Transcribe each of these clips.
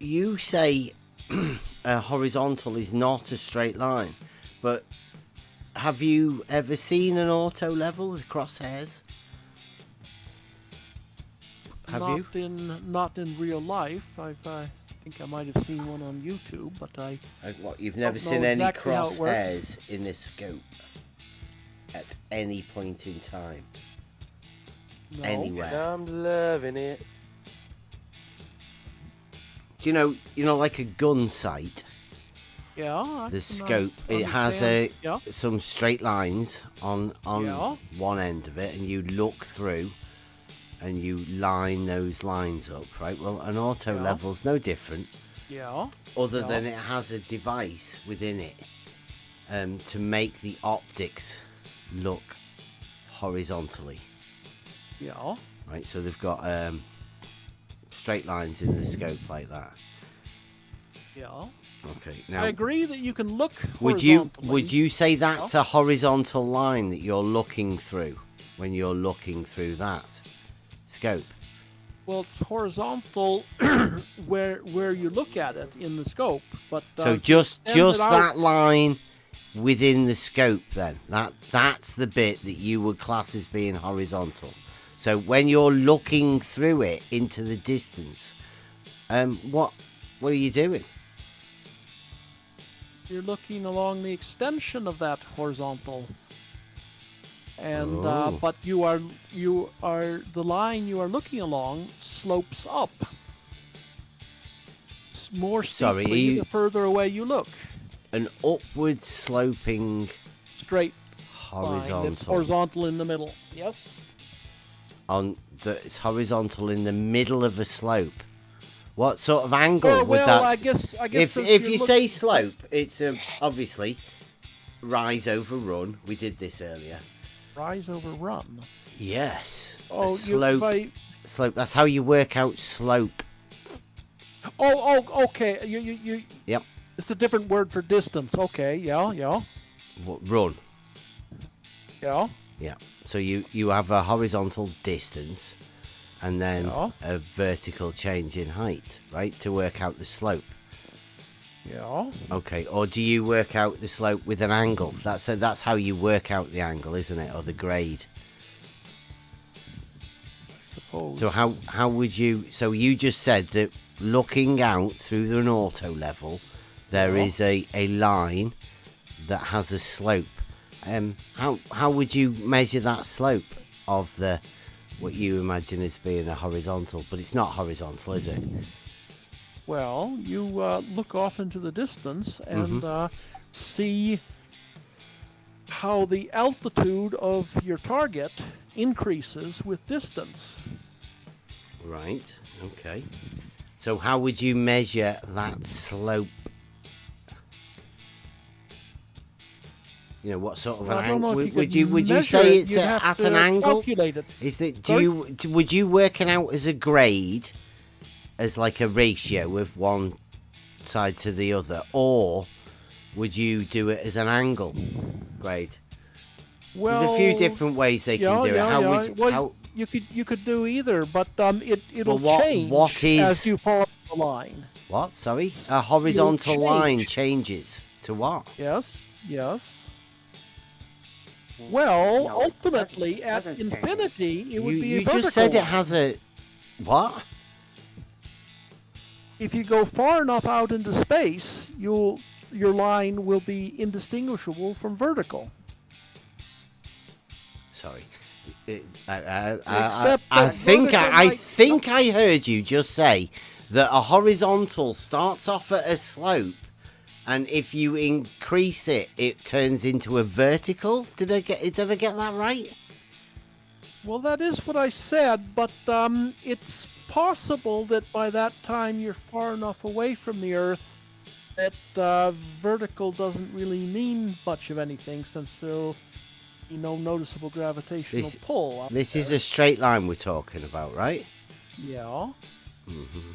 you say a horizontal is not a straight line, but have you ever seen an auto level with crosshairs? Have you? Not in real life. I think I might have seen one on YouTube, but What, you've never don't know seen any exactly how it works. crosshairs in this scope at any point in time? No. Anywhere? I'm loving it. Do you know, like a gun sight? Yeah. The scope, it has some straight lines on one end of it, and you look through and you line those lines up, right? Well, an auto level's no different. Yeah. Other than it has a device within it to make the optics look horizontally. Yeah. Right, so they've got straight lines in the scope like that. Yeah. Okay. Now, I agree that you can look horizontally. Would you say that's a horizontal line that you're looking through when you're looking through that scope? Well, it's horizontal where you look at it in the scope, but so just that line within the scope, then that's the bit that you would class as being horizontal. So when you're looking through it into the distance, what are you doing? You're looking along the extension of that horizontal, and but you are the line you are looking along slopes up. It's more steeply the further away you look. An upward sloping straight horizontal. Line that's horizontal in the middle. Yes. It's horizontal in the middle of a slope. What sort of angle would that? I guess if you say slope, it's obviously rise over run. We did this earlier. Rise over run. Yes. Oh, slope. That's how you work out slope. Oh, okay. You. Yep. It's a different word for distance. Okay. Yeah. What, run. Yeah. Yeah. So you have a horizontal distance, and then a vertical change in height, right, to work out the slope. Yeah. Okay. Or do you work out the slope with an angle? That's how you work out the angle, isn't it, or the grade? I suppose. So how would you? So you just said that looking out through an auto level, there is a line that has a slope. How would you measure that slope of what you imagine as being a horizontal, but it's not horizontal, is it? Well, you look off into the distance and see how the altitude of your target increases with distance. Right. Okay. So how would you measure that slope? You know, what sort of an angle would you say it's at an angle? Is it would you work it out as a grade, as like a ratio of one side to the other, or would you do it as an angle grade? Well, there's a few different ways they can do it. You could do either, but it'll change as you follow the line. What? Sorry, a horizontal line changes to what? Yes. Well, ultimately, at infinity, it would be a vertical. You just said it has a... What? If you go far enough out into space, your line will be indistinguishable from vertical. Sorry. I think I heard you just say that a horizontal starts off at a slope, and if you increase it, it turns into a vertical. Did I get that right? Well, that is what I said, but it's possible that by that time you're far enough away from the Earth that vertical doesn't really mean much of anything, since there'll be no noticeable gravitational pull. This is a straight line we're talking about, right? Yeah. Mm-hmm.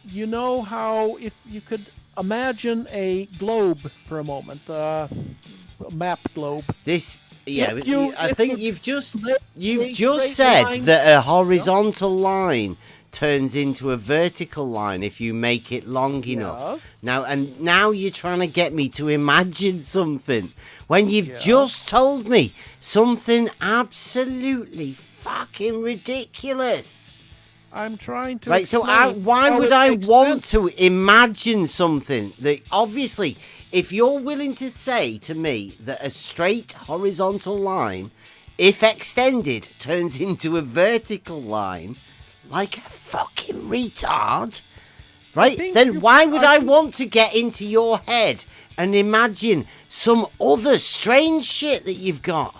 You know how, if you could imagine a globe for a moment, a map globe. I think you've just said that a horizontal line turns into a vertical line if you make it long enough. Now you're trying to get me to imagine something when you've just told me something absolutely fucking ridiculous. I'm trying to. Right, so why would I want to imagine something that obviously, if you're willing to say to me that a straight horizontal line, if extended, turns into a vertical line, like a fucking retard, right? Then why would I want to get into your head and imagine some other strange shit that you've got?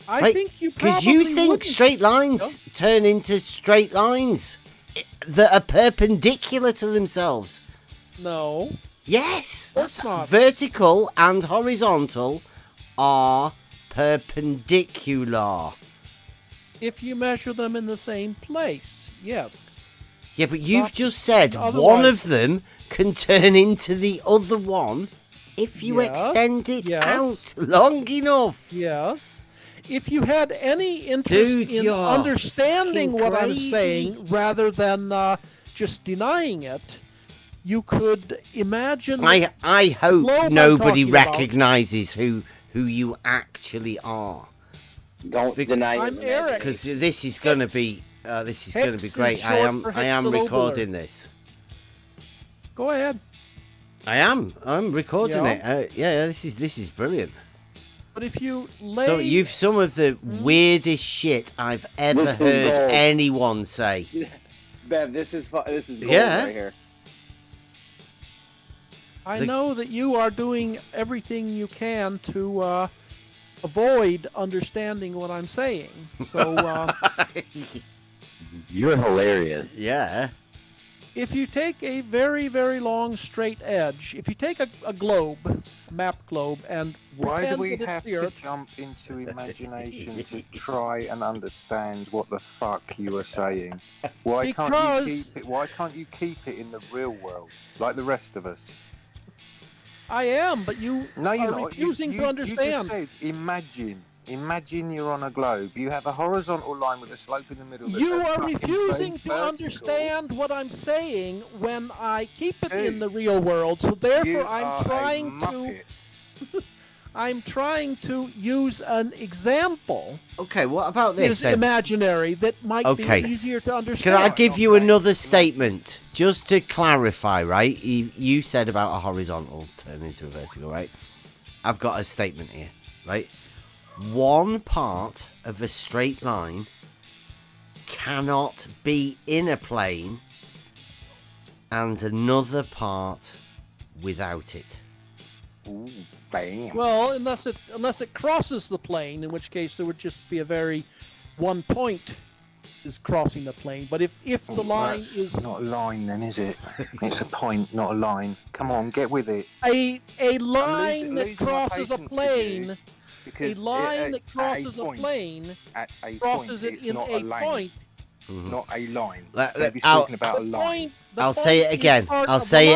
I think you probably because you think wouldn't. straight lines turn into straight lines that are perpendicular to themselves. No. Yes, That's not. Vertical and horizontal are perpendicular. If you measure them in the same place, yes. Yeah, but you've just said one otherwise- of them can turn into the other one if you extend it out long enough. Yes. If you had any interest Dude, in you're understanding fucking what I'm crazy. saying rather than just denying it, you could imagine. I hope globe nobody I'm talking about- recognizes who you actually are. Don't deny it. I'm Eric. Because this is going to be Hex great. is I short am for recording hexalobular. this. Go ahead. I'm recording Yeah. it. This is brilliant. But if you lay. So you've some of the weirdest shit I've ever This is heard gold. anyone say. Bev, this is gold right here. I know that you are doing everything you can to avoid understanding what I'm saying. So You're hilarious. Yeah. if you take a very, very long straight edge, if you take a globe, a map globe, and Why do pretend we that it's have the to Earth, jump into imagination to try and understand what the fuck you are saying? Why can't you keep it in the real world like the rest of us? I am, but you No, you're are not. refusing to You understand. just said imagine. Imagine you're on a globe. You have a horizontal line with a slope in the middle. That's You so are fucking refusing to vertical. understand what I'm saying when I keep it in Dude, the real world. So therefore, You I'm are a trying to. muppet. I'm trying to use an example. Okay, what about Is this then? imaginary that might Okay. be easier to Can understand. I give not you saying another it's statement just to clarify, right? You said about a horizontal turn into a vertical, right? I've got a statement here, right? One part of a straight line cannot be in a plane and another part without it. Ooh, bam. Well, unless it crosses the plane, in which case there would just be a very one point is crossing the plane. But if the line That's is not a line, then is it? It's a point, not a line. Come on, get with it. a line that losing my crosses a patience with you, plane, Because a line at that crosses a point, plane at a crosses point, it it's in not a lane, point. not a line. Let- Bev is I'll- talking about a line. I'll say it again. I'll say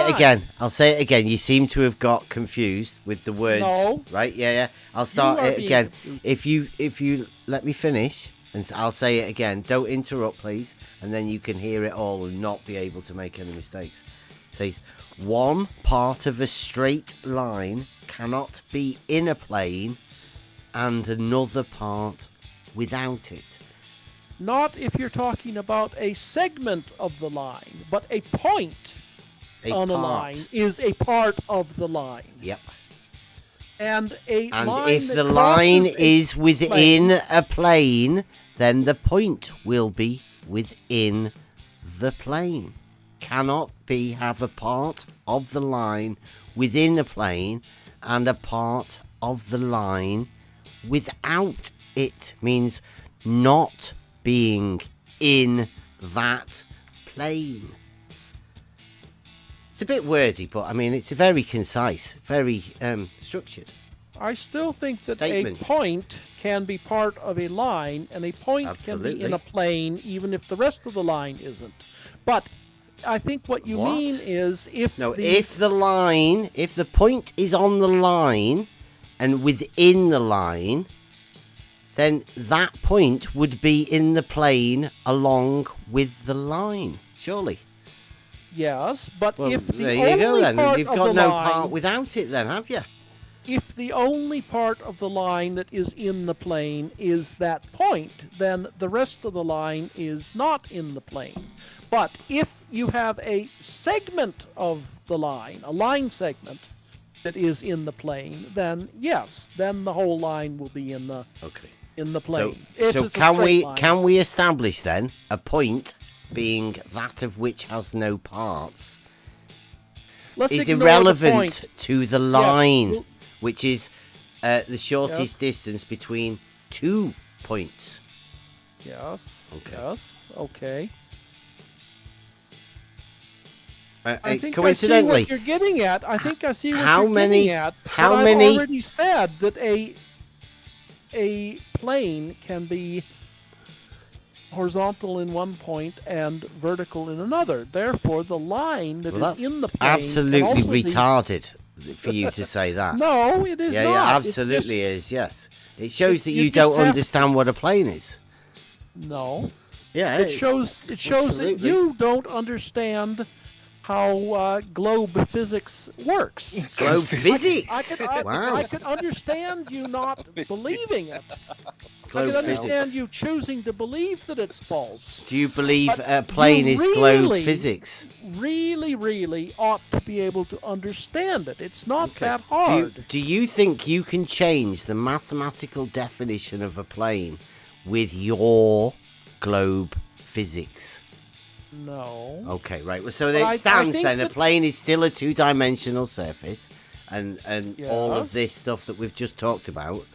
it again. You seem to have got confused with the words. No. Right? Yeah. I'll start are it being again. confused. If you let me finish, and I'll say it again. Don't interrupt, please, and then you can hear it all and not be able to make any mistakes. See, one part of a straight line cannot be in a plane, and another part without it. Not if you're talking about a segment of the line, but a point on a line is a part of the line. Yep. And And line if that the line crosses a is within plane- a plane, then the point will be within the plane. Cannot have a part of the line within a plane and a part of the line without it. Means not being in that plane. It's a bit wordy, but I mean, it's very concise, very structured. I still think that Statement. a point can be part of a line, and a point can be in Absolutely. a plane, even if the rest of the line isn't. But I think what you What? mean is if No, the, if the point is on the line and within the line, then that point would be in the plane along with the line, surely. Yes, but Well, if the there you only go then. part You've of got the no line, part without it then, have you? if the only part of the line that is in the plane is that point, then the rest of the line is not in the plane. But if you have a segment of the line, a line segment that is in the plane, then yes, then the whole line will be in the plane. So can we establish then a point being that of which has no parts is irrelevant to the line? Yes. Which is the shortest distance between 2 points. Yes. Okay. Yes. Okay. I think coincidentally, I see what you're getting at. I think I see what how you're many, getting at. How but many? I've already said that a plane can be horizontal in one point and vertical in another. Therefore, the line that is in the plane absolutely can also retarded for you to say that. No, it is not. Yeah, absolutely is. Yes, it shows that you don't understand what a plane is. No. Yeah, it shows that you don't understand how globe physics works. Globe physics? Wow. I could understand you not believing it. I can understand you choosing to believe that it's false. Do you believe a plane is globe physics? Really ought to be able to understand it. It's not that hard. Do you think you can change the mathematical definition of a plane with your globe physics? No. Okay, right. Well, so it stands then. A plane is still a two-dimensional surface, and all of this stuff that we've just talked about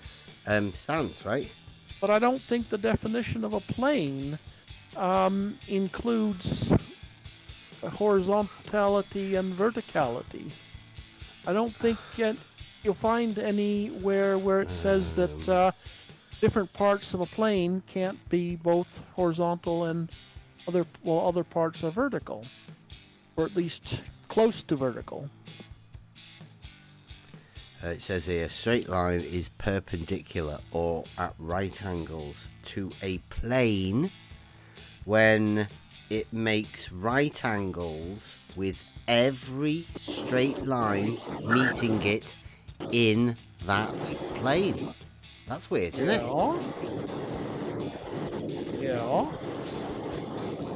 stands, right? But I don't think the definition of a plane includes horizontality and verticality. I don't think you'll find anywhere where it says that different parts of a plane can't be both horizontal and other parts are vertical, or at least close to vertical. It says here, a straight line is perpendicular or at right angles to a plane when it makes right angles with every straight line meeting it in that plane. That's weird, isn't it? Yeah.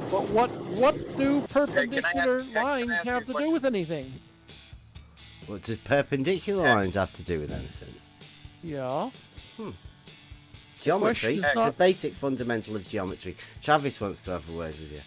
But what do perpendicular lines have to do with anything? What does perpendicular lines have to do with anything? Yeah. Geometry. It's a basic fundamental of geometry. Travis wants to have a word with you.